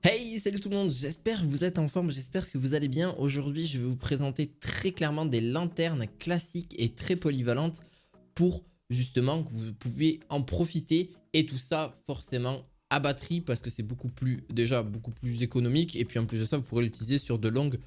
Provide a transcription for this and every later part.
Hey, salut tout le monde, j'espère que vous êtes en forme, j'espère que vous allez bien. Aujourd'hui, je vais vous présenter très clairement des lanternes classiques et très polyvalentes pour justement que vous pouvez en profiter et tout ça forcément à batterie parce que c'est déjà beaucoup plus économique et puis en plus de ça, vous pourrez l'utiliser sur de longues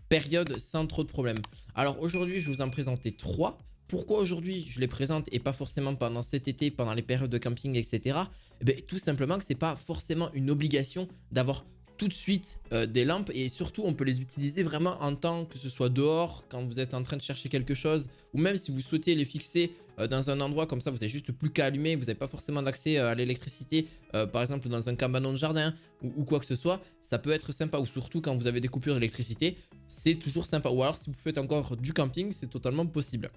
périodes sans trop de problèmes. Alors aujourd'hui, je vais vous en présenter trois. Pourquoi aujourd'hui je les présente et pas forcément pendant cet été, pendant les périodes de camping, etc. Eh bien, tout simplement que c'est pas forcément une obligation d'avoir tout de suite des lampes et surtout on peut les utiliser vraiment en temps que ce soit dehors quand vous êtes en train de chercher quelque chose ou même si vous souhaitez les fixer dans un endroit comme ça vous avez juste plus qu'à allumer, vous n'avez pas forcément d'accès à l'électricité par exemple dans un cabanon de jardin ou quoi que ce soit, ça peut être sympa ou surtout quand vous avez des coupures d'électricité, c'est toujours sympa ou alors si vous faites encore du camping c'est totalement possible.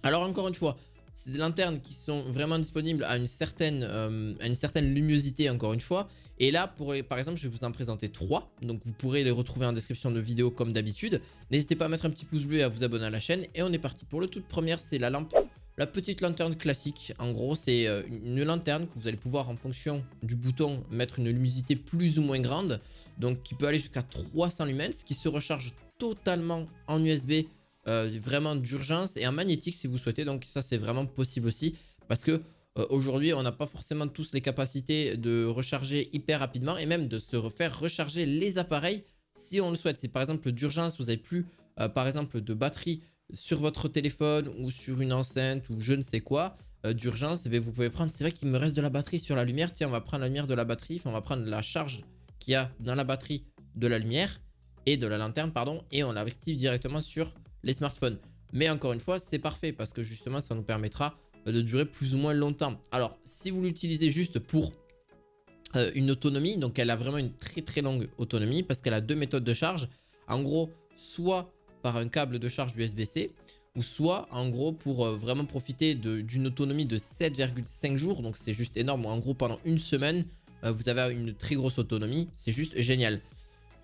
Alors encore une fois, c'est des lanternes qui sont vraiment disponibles à une certaine luminosité encore une fois. Et là, par exemple, je vais vous en présenter trois. Donc vous pourrez les retrouver en description de vidéo comme d'habitude. N'hésitez pas à mettre un petit pouce bleu et à vous abonner à la chaîne. Et on est parti pour le toute première, c'est la petite lanterne classique. En gros, c'est une lanterne que vous allez pouvoir en fonction du bouton mettre une luminosité plus ou moins grande. Donc qui peut aller jusqu'à 300 lumens, qui se recharge totalement en USB. Vraiment d'urgence et en magnétique si vous souhaitez, donc ça c'est vraiment possible aussi parce que aujourd'hui on n'a pas forcément tous les capacités de recharger hyper rapidement et même de se refaire recharger les appareils si on le souhaite. Si par exemple d'urgence vous n'avez plus par exemple de batterie sur votre téléphone ou sur une enceinte ou je ne sais quoi d'urgence, eh vous pouvez prendre, c'est vrai qu'il me reste de la batterie sur la lumière, tiens on va prendre la lumière de la batterie, enfin on va prendre la charge qu'il y a dans la batterie de la lumière et de la lanterne pardon et on l'active directement sur les smartphones. Mais encore une fois, c'est parfait parce que justement, ça nous permettra de durer plus ou moins longtemps. Alors, si vous l'utilisez juste pour une autonomie, donc elle a vraiment une très longue autonomie parce qu'elle a deux méthodes de charge. En gros, soit par un câble de charge USB-C ou soit en gros pour vraiment profiter d'une autonomie de 7,5 jours. Donc c'est juste énorme. En gros, pendant une semaine, vous avez une très grosse autonomie. C'est juste génial.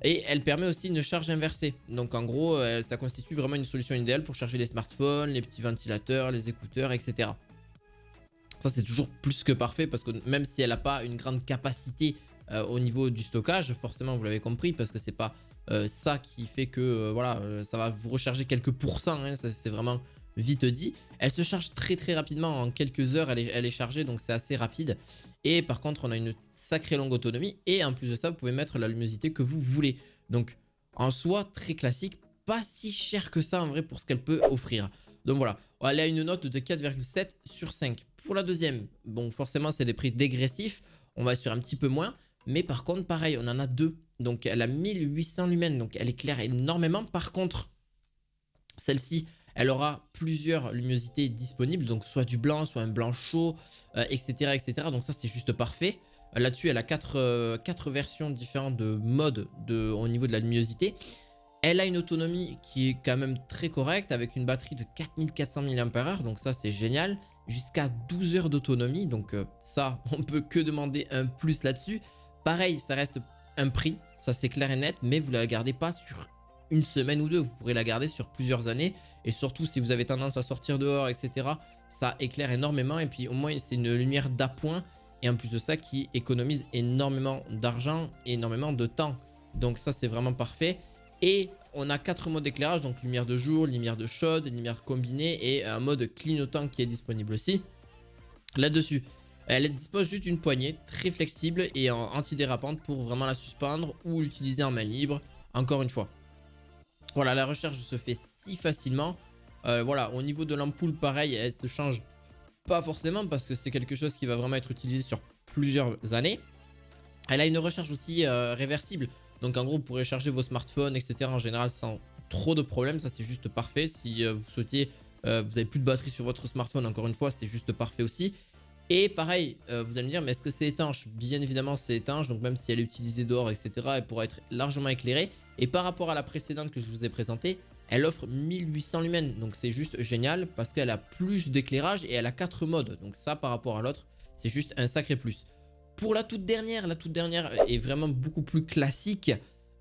Et elle permet aussi une charge inversée. Donc en gros, ça constitue vraiment une solution idéale pour charger les smartphones, les petits ventilateurs, les écouteurs, etc. Ça, c'est toujours plus que parfait parce que même si elle n'a pas une grande capacité au niveau du stockage, forcément, vous l'avez compris, parce que c'est pas ça qui fait que voilà, ça va vous recharger quelques pourcents, hein, c'est vraiment vite dit. Elle se charge très rapidement, en quelques heures, elle est chargée, donc c'est assez rapide. Et par contre, on a une sacrée longue autonomie et en plus de ça, vous pouvez mettre la luminosité que vous voulez. Donc en soi, très classique, pas si cher que ça en vrai pour ce qu'elle peut offrir. Donc voilà, elle a une note de 4,7 sur 5. Pour la deuxième, bon forcément c'est des prix dégressifs, on va sur un petit peu moins. Mais par contre pareil, on en a deux. Donc elle a 1800 lumens, donc elle éclaire énormément. Par contre, celle-ci, elle aura plusieurs luminosités disponibles, donc soit du blanc, soit un blanc chaud, etc., etc. Donc ça c'est juste parfait. Là-dessus, elle a quatre versions différentes de modes au niveau de la luminosité. Elle a une autonomie qui est quand même très correcte avec une batterie de 4400 mAh, donc ça c'est génial. Jusqu'à 12 heures d'autonomie, donc ça on peut que demander un plus là-dessus. Pareil, ça reste un prix, ça c'est clair et net, mais vous ne la gardez pas sur une semaine ou deux, vous pourrez la garder sur plusieurs années. Et surtout si vous avez tendance à sortir dehors, etc., ça éclaire énormément et puis au moins c'est une lumière d'appoint et en plus de ça qui économise énormément d'argent et énormément de temps. Donc ça c'est vraiment parfait. Et on a 4 modes d'éclairage, donc lumière de jour, lumière de chaude, lumière combinée et un mode clignotant qui est disponible aussi. Là-dessus, elle dispose juste d'une poignée très flexible et antidérapante pour vraiment la suspendre ou l'utiliser en main libre, encore une fois. Voilà, la recharge se fait si facilement. Voilà, au niveau de l'ampoule, pareil, elle se change pas forcément parce que c'est quelque chose qui va vraiment être utilisé sur plusieurs années. Elle a une recharge aussi réversible. Donc en gros, vous pourrez charger vos smartphones, etc. en général sans trop de problèmes. Ça, c'est juste parfait. Si vous souhaitiez, vous n'avez plus de batterie sur votre smartphone, encore une fois, c'est juste parfait aussi. Et pareil, vous allez me dire, mais est-ce que c'est étanche? Bien évidemment, c'est étanche. Donc même si elle est utilisée dehors, etc., elle pourra être largement éclairée. Et par rapport à la précédente que je vous ai présentée, elle offre 1800 lumens. Donc c'est juste génial parce qu'elle a plus d'éclairage et elle a 4 modes. Donc ça, par rapport à l'autre, c'est juste un sacré plus. Pour la toute dernière est vraiment beaucoup plus classique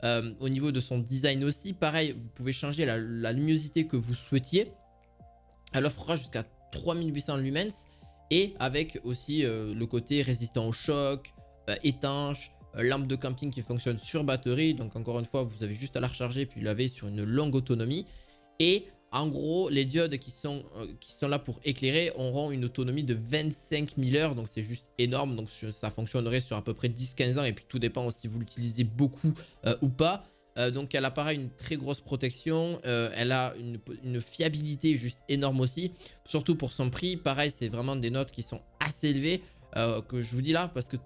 au niveau de son design aussi. Pareil, vous pouvez changer la luminosité que vous souhaitiez. Elle offrira jusqu'à 3800 lumens et avec aussi le côté résistant au choc, étanche, lampe de camping qui fonctionne sur batterie. Donc encore une fois, vous avez juste à la recharger puis laver sur une longue autonomie. Et en gros, les diodes qui sont là pour éclairer auront une autonomie de 25 000 heures. Donc c'est juste énorme. Donc ça fonctionnerait sur à peu près 10-15 ans. Et puis tout dépend si vous l'utilisez beaucoup ou pas. Donc elle a pareil une très grosse protection, elle a une fiabilité juste énorme aussi, surtout pour son prix. Pareil, c'est vraiment des notes qui sont assez élevées, que je vous dis là, parce que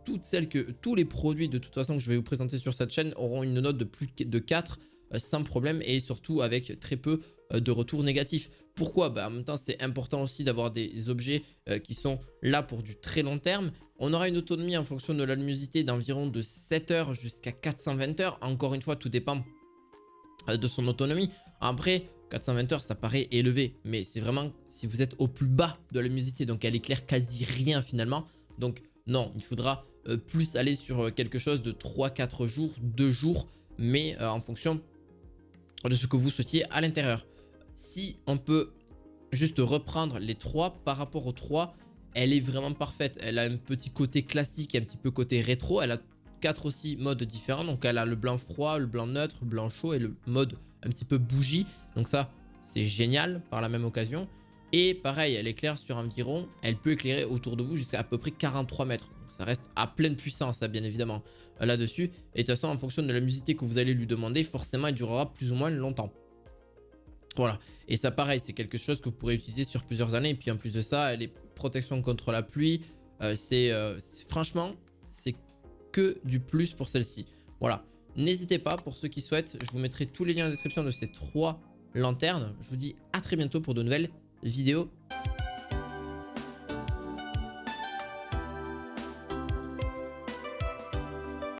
tous les produits de toute façon que je vais vous présenter sur cette chaîne auront une note de plus de 4 sans problème, et surtout avec très peu de retours négatifs. Pourquoi? En même temps, c'est important aussi d'avoir des objets qui sont là pour du très long terme. On aura une autonomie en fonction de la luminosité d'environ de 7 heures jusqu'à 420 heures. Encore une fois, tout dépend de son autonomie. Après, 420 heures, ça paraît élevé, mais c'est vraiment si vous êtes au plus bas de la luminosité, donc elle éclaire quasi rien finalement. Donc non, il faudra plus aller sur quelque chose de 3-4 jours, 2 jours, mais en fonction de ce que vous souhaitiez à l'intérieur. Si on peut juste reprendre les 3 par rapport aux 3, elle est vraiment parfaite. Elle a un petit côté classique et un petit peu côté rétro. Elle a 4 aussi modes différents. Donc elle a le blanc froid, le blanc neutre, le blanc chaud et le mode un petit peu bougie. Donc ça, c'est génial par la même occasion. Et pareil, elle éclaire sur environ, elle peut éclairer autour de vous jusqu'à à peu près 43 mètres. Donc ça reste à pleine puissance, ça, bien évidemment, là-dessus. Et de toute façon, en fonction de la luminosité que vous allez lui demander, forcément, elle durera plus ou moins longtemps. Voilà, et ça pareil, c'est quelque chose que vous pourrez utiliser sur plusieurs années. Et puis en plus de ça, elle est protection contre la pluie. Franchement, c'est que du plus pour celle-ci. Voilà, n'hésitez pas pour ceux qui souhaitent. Je vous mettrai tous les liens en description de ces 3 lanternes. Je vous dis à très bientôt pour de nouvelles vidéos.